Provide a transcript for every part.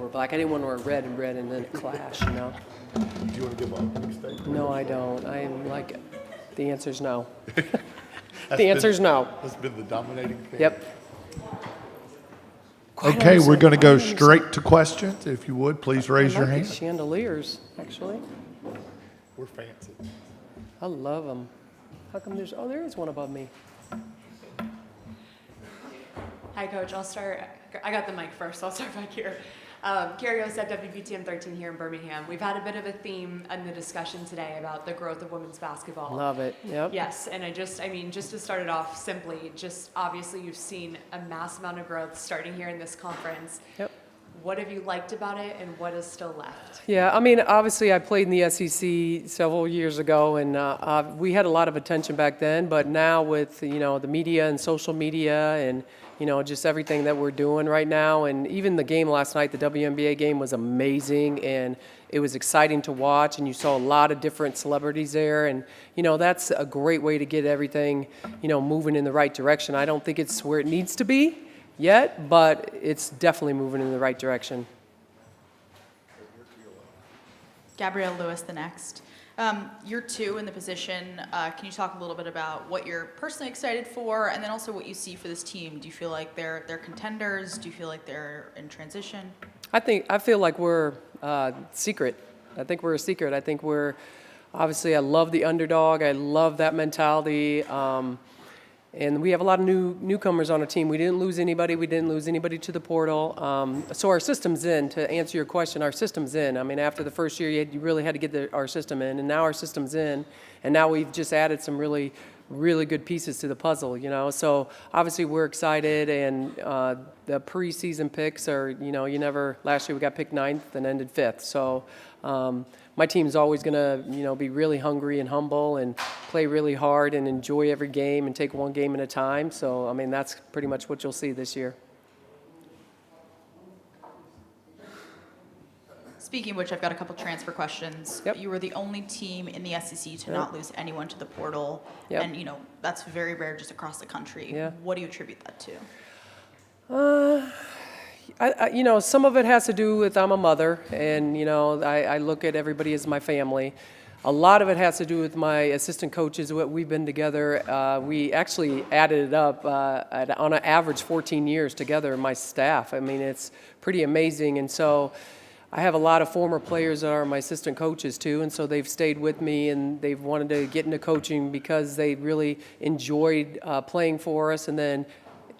wear black. I didn't want to wear red and then clash, you know. Do you want to give up any state? No, I don't. I am like, the answer's no. That's answer's no. That's been the dominating thing. Yep. Okay, we're going to go straight to questions. If you would, please raise your I like hand. these chandeliers, actually. We're fancy. I love them. How come there's, there is one above me. Hi, Coach. I'll start. I got the mic first, so I'll start back here. Carrie Osep, WVTM 13 here in Birmingham. We've had a bit of a theme in the discussion today about the growth of women's basketball. Love it. Yep. Yes, and just to start it off simply, just obviously you've seen a mass amount of growth starting here in this conference. Yep. What have you liked about it, and what is still left? Yeah, I mean, obviously I played in the SEC several years ago, and we had a lot of attention back then, but now with, the media and social media and, just everything that we're doing right now, and even the game last night, the WNBA game was amazing, and it was exciting to watch, and you saw a lot of different celebrities there, and, that's a great way to get everything, moving in the right direction. I don't think it's where it needs to be yet, but it's definitely moving in the right direction. Gabrielle Lewis, the next. You're two in the position. Can you talk a little bit about what you're personally excited for, and then also what you see for this team? Do you feel like they're contenders? Do you feel like they're in transition? I feel like we're secret. I think we're a secret. I think we're obviously. I love the underdog. I love that mentality. And we have a lot of newcomers on our team. We didn't lose anybody. We didn't lose anybody to the portal. So our system's in. To answer your question, our system's in. I mean, after the first year, you really had to get our system in, and now our system's in. And now we've just added some really, really good pieces to the puzzle. So obviously we're excited, and the preseason picks are, last year we got picked 9th and ended 5th. So my team's always going to, be really hungry and humble and play really hard and enjoy every game and take one game at a time. So, I mean, that's pretty much what you'll see this year. Speaking of which, I've got a couple transfer questions. Yep. You were the only team in the SEC to not lose anyone to the portal. Yep. And, that's very rare just across the country. Yeah. What do you attribute that to? Some of it has to do with I'm a mother, and, I look at everybody as my family. A lot of it has to do with my assistant coaches. We've been together. We actually added it up on an average 14 years together, my staff. I mean, it's pretty amazing. And so I have a lot of former players that are my assistant coaches too, and so they've stayed with me, and they've wanted to get into coaching because they really enjoyed playing for us. And then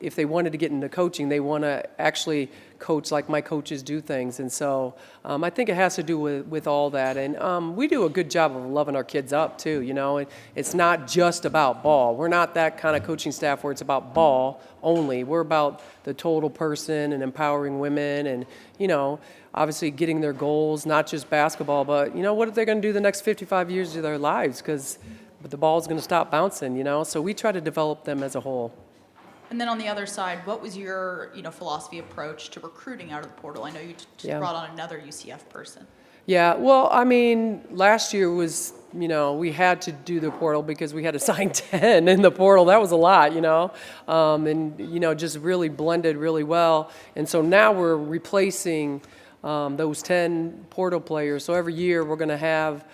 if they wanted to get into coaching, they want to actually coach like my coaches do things. And so I think it has to do with all that. And we do a good job of loving our kids up too, It's not just about ball. We're not that kind of coaching staff where it's about ball only. We're about the total person and empowering women and, obviously getting their goals, not just basketball, but, what are they going to do the next 55 years of their lives? Because the ball's going to stop bouncing, So we try to develop them as a whole. And then on the other side, what was your, philosophy approach to recruiting out of the portal? I know you just brought on another UCF person. Yeah, well, I mean, last year was, we had to do the portal because we had to sign 10 in the portal. That was a lot, and, just really blended really well. And so now we're replacing those 10 portal players. So every year we're going to have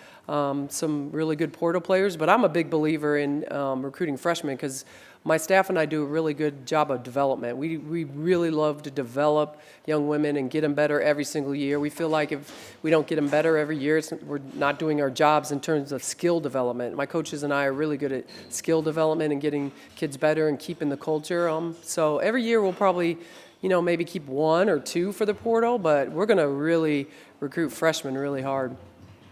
some really good portal players. But I'm a big believer in recruiting freshmen because my staff and I do a really good job of development. We really love to develop young women and get them better every single year. We feel like if we don't get them better every year, we're not doing our jobs in terms of skill development. My coaches and I are really good at skill development and getting kids better and keeping the culture. So every year we'll probably, maybe keep 1 or 2 for the portal, but we're going to really recruit freshmen really hard.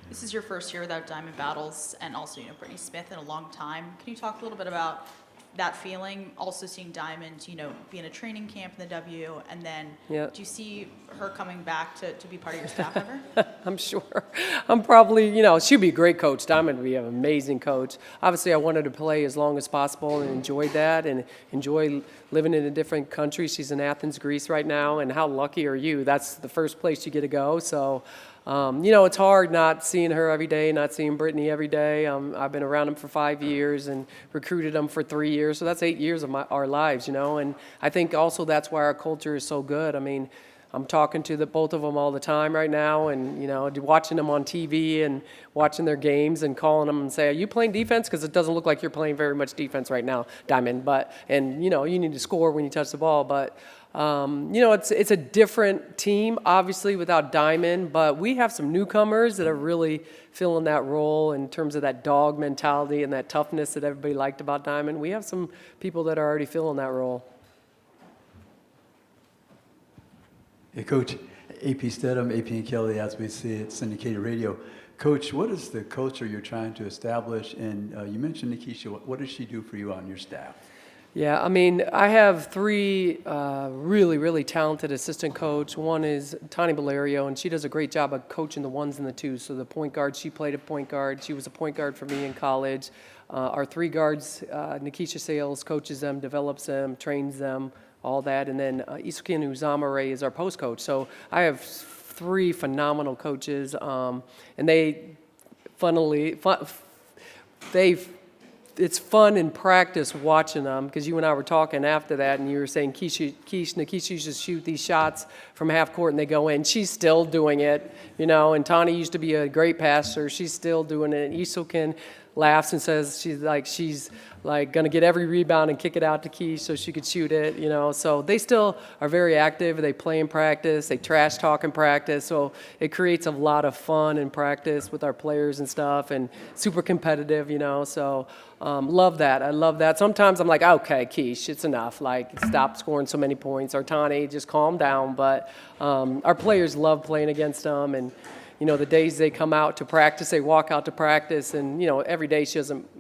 This is your first year without Diamond Battles and also, Brittany Smith in a long time. Can you talk a little bit about that feeling, also seeing Diamond, be in a training camp in the W, and then do you see her coming back to be part of your staff ever? I'm sure. I'm probably, she'd be a great coach. Diamond would be an amazing coach. Obviously, I wanted to play as long as possible and enjoyed that and enjoy living in a different country. She's in Athens, Greece right now, and how lucky are you? That's the first place you get to go. So, it's hard not seeing her every day, not seeing Brittany every day. I've been around them for 5 years and recruited them for 3 years. So that's 8 years of our lives, And I think also that's why our culture is so good. I mean, I'm talking to both of them all the time right now, and watching them on TV and watching their games and calling them and say, "Are you playing defense? Because it doesn't look like you're playing very much defense right now, Diamond." You need to score when you touch the ball, but. It's a different team, obviously, without Diamond, but we have some newcomers that are really filling that role in terms of that dog mentality and that toughness that everybody liked about Diamond. We have some people that are already filling that role. Hey, Coach. AP Stedham, AP and Kelly, as we see it, syndicated radio. Coach, what is the culture you're trying to establish? And you mentioned Nikisha. What does she do for you on your staff? Yeah, I mean, I have three really, really talented assistant coach. One is Tani Valerio, and she does a great job of coaching the ones and the twos. So the point guard, she played a point guard. She was a point guard for me in college. Our three guards, Nikisha Sales coaches them, develops them, trains them, all that. And then Isukin Uzamare is our post coach. So I have three phenomenal coaches, and it's fun in practice watching them, because you and I were talking after that, and you were saying Nikisha used to shoot these shots from half court and they go in. She's still doing it, and Tani used to be a great passer. She's still doing it. And Isukin laughs and says she's like going to get every rebound and kick it out to Keish so she could shoot it, So they still are very active. They play in practice. They trash talk in practice. So it creates a lot of fun in practice with our players and stuff, and super competitive, So love that. I love that. Sometimes I'm like, okay, Keish, it's enough. Like, stop scoring so many points. Or Tani, just calm down. But our players love playing against them, and the days they come out to practice, they walk out to practice, and, every day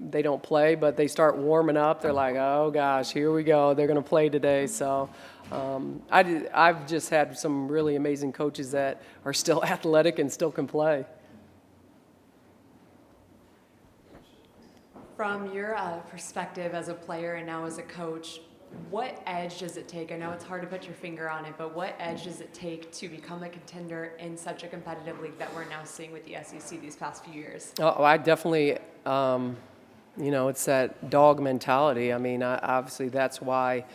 they don't play, but they start warming up. They're like, oh, gosh, here we go. They're going to play today. So I've just had some really amazing coaches that are still athletic and still can play. From your perspective as a player and now as a coach, what edge does it take? I know it's hard to put your finger on it, but what edge does it take to become a contender in such a competitive league that we're now seeing with the SEC these past few years? Oh, I definitely, it's that dog mentality. I mean, obviously that's why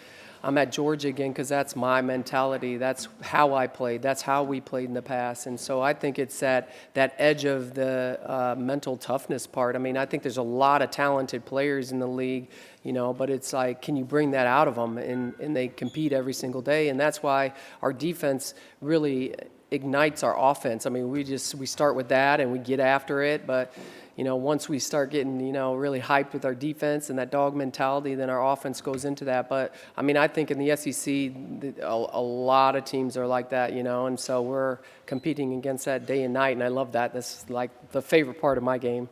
I'm at Georgia again, because that's my mentality. That's how I played. That's how we played in the past. And so I think it's that edge of the mental toughness part. I mean, I think there's a lot of talented players in the league, but it's like, can you bring that out of them? And they compete every single day. And that's why our defense really ignites our offense. I mean, we start with that and we get after it. But, once we start getting, really hyped with our defense and that dog mentality, then our offense goes into that. But, I mean, I think in the SEC, a lot of teams are like that, and so we're competing against that day and night, and I love that. That's like the favorite part of my game.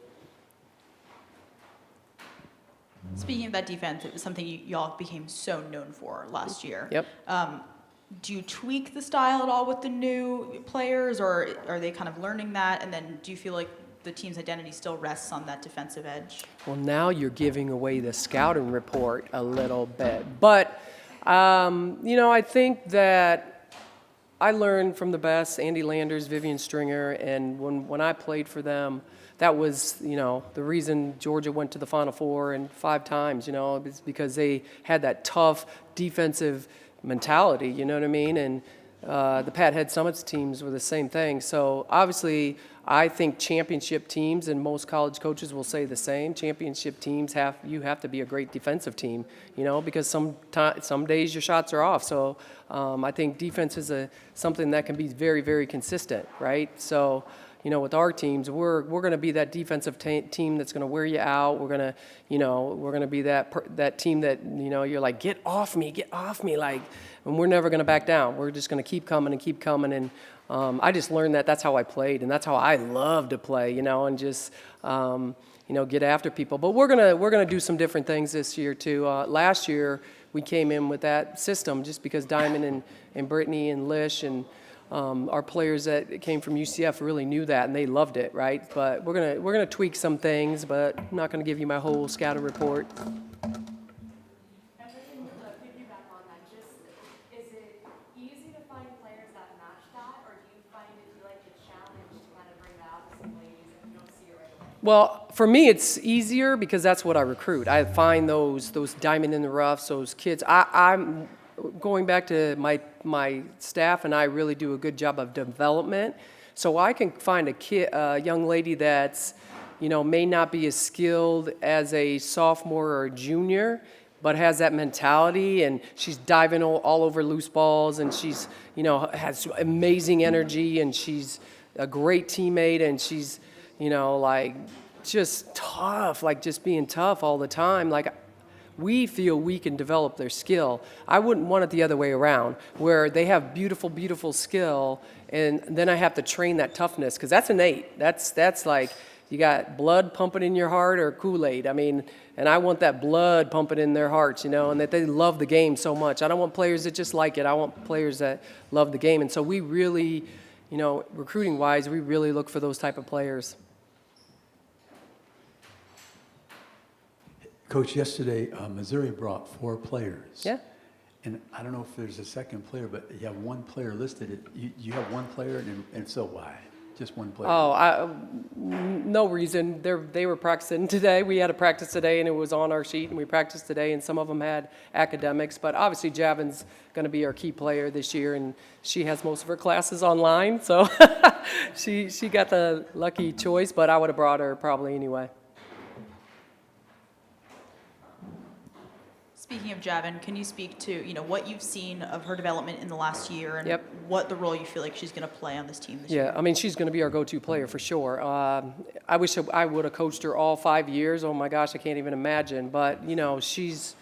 Speaking of that defense, it was something y'all became so known for last year. Yep. Do you tweak the style at all with the new players, or are they kind of learning that? And then do you feel like the team's identity still rests on that defensive edge? Well, now you're giving away the scouting report a little bit. But, I think that I learned from the best, Andy Landers, Vivian Stringer, and when I played for them, that was, the reason Georgia went to the Final Four and 5 times, it's because they had that tough defensive mentality, you know what I mean? And the Pat Head Summits teams were the same thing. So obviously, I think championship teams, and most college coaches will say the same, championship teams you have to be a great defensive team, because some days your shots are off. So I think defense is something that can be very, very consistent, right? So, with our teams, we're going to be that defensive team that's going to wear you out. We're going to be that team that, you're like, get off me, like, and we're never going to back down. We're just going to keep coming. And I just learned that's how I played, and that's how I love to play, and just, get after people. But we're gonna do some different things this year too. Last year we came in with that system just because Diamond and Brittany and Lish and our players that came from UCF really knew that, and they loved it, right? But we're gonna tweak some things, but I'm not gonna give you my whole scouting report. Well, for me, it's easier because that's what I recruit. I find those diamond in the roughs, those kids. going back to my staff and I really do a good job of development. So I can find a young lady that's, may not be as skilled as a sophomore or a junior, but has that mentality, and she's diving all over loose balls, and she's, has amazing energy, and she's a great teammate, and she's, like just tough, like just being tough all the time. Like, we feel we can develop their skill. I wouldn't want it the other way around, where they have beautiful, beautiful skill, and then I have to train that toughness, because that's innate. That's like, you got blood pumping in your heart or Kool-Aid. I mean, and I want that blood pumping in their hearts, and that they love the game so much. I don't want players that just like it. I want players that love the game. And so we really, recruiting-wise, we really look for those type of players. Coach, yesterday, Missouri brought 4 players. Yeah. And I don't know if there's a second player, but you have one player listed. You have one player, and if so, why? Just one player? Oh, no reason. They were practicing today. We had a practice today, and it was on our sheet, and we practiced today, and some of them had academics. But obviously, Javin's going to be our key player this year, and she has most of her classes online, so she got the lucky choice, but I would have brought her probably anyway. Speaking of Javin, can you speak to what you've seen of her development in the last year and Yep. what the role you feel like she's going to play on this team this Yeah, year? I mean, she's going to be our go-to player for sure. I wish I would have coached her all 5 years. Oh my gosh, I can't even imagine. But she's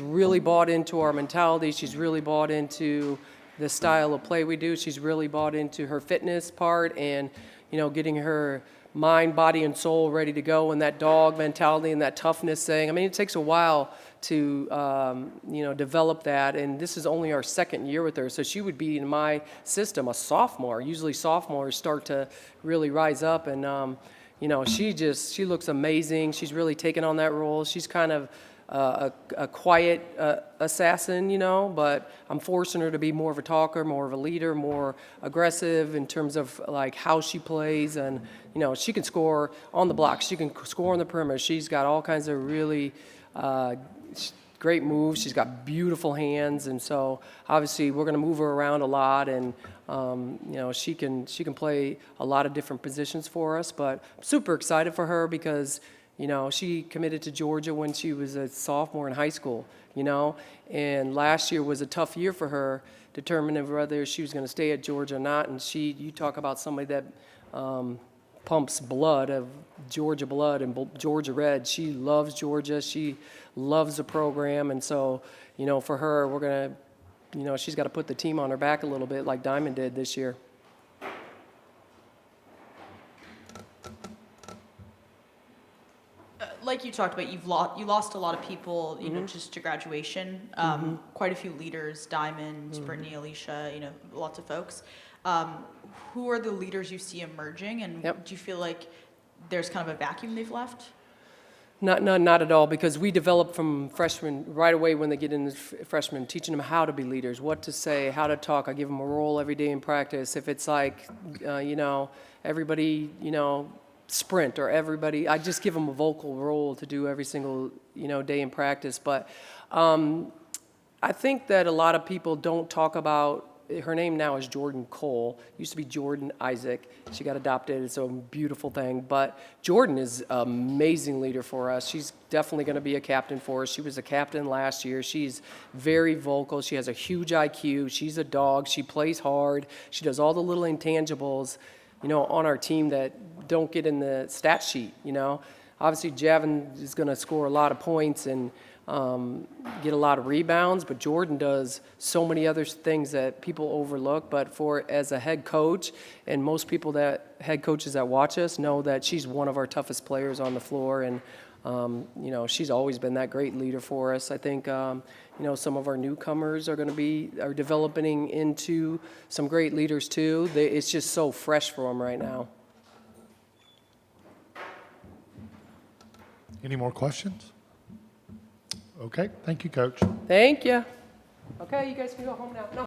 really bought into our mentality. She's really bought into the style of play we do. She's really bought into her fitness part and getting her mind, body, and soul ready to go, and that dog mentality and that toughness thing. I mean, it takes a while to develop that, and this is only our second year with her, so she would be in my system a sophomore. Usually sophomores start to really rise up, and she looks amazing. She's really taken on that role. She's kind of a quiet assassin, but I'm forcing her to be more of a talker, more of a leader, more aggressive in terms of like how she plays, and she can score on the block, she can score on the perimeter. She's got all kinds of really great moves. She's got beautiful hands, and so obviously we're going to move her around a lot, and she can play a lot of different positions for us. But I'm super excited for her because she committed to Georgia when she was a sophomore in high school, and last year was a tough year for her, determining whether she was going to stay at Georgia or not. And you talk about somebody that pumps blood of Georgia blood and Georgia red. She loves Georgia. She loves the program. And so, for her, we're going to, she's got to put the team on her back a little bit like Diamond did this year. Like you talked about, you lost a lot of people, just to graduation. Quite a few leaders, Diamond, Brittany, Alicia, lots of folks. Who are the leaders you see emerging, and do you feel like there's kind of a vacuum they've left? Not at all, because we develop from freshmen right away when they get in as freshmen, teaching them how to be leaders, what to say, how to talk. I give them a role every day in practice. If it's like, everybody, sprint or everybody, I just give them a vocal role to do every single, day in practice. But I think that a lot of people don't talk about, her name now is Jordan Cole. Used to be Jordan Isaac. She got adopted. It's a beautiful thing. But Jordan is an amazing leader for us. She's definitely going to be a captain for us. She was a captain last year. She's very vocal. She has a huge IQ. She's a dog. She plays hard. She does all the little intangibles, on our team that don't get in the stat sheet, Obviously, Javin is going to score a lot of points and get a lot of rebounds, but Jordan does so many other things that people overlook. But as a head coach, and most people head coaches that watch us know that she's one of our toughest players on the floor, and she's always been that great leader for us. I think some of our newcomers are developing into some great leaders too. It's just so fresh for them right now. Any more questions? Okay, thank you, Coach. Thank you. Okay, you guys can go home now. No.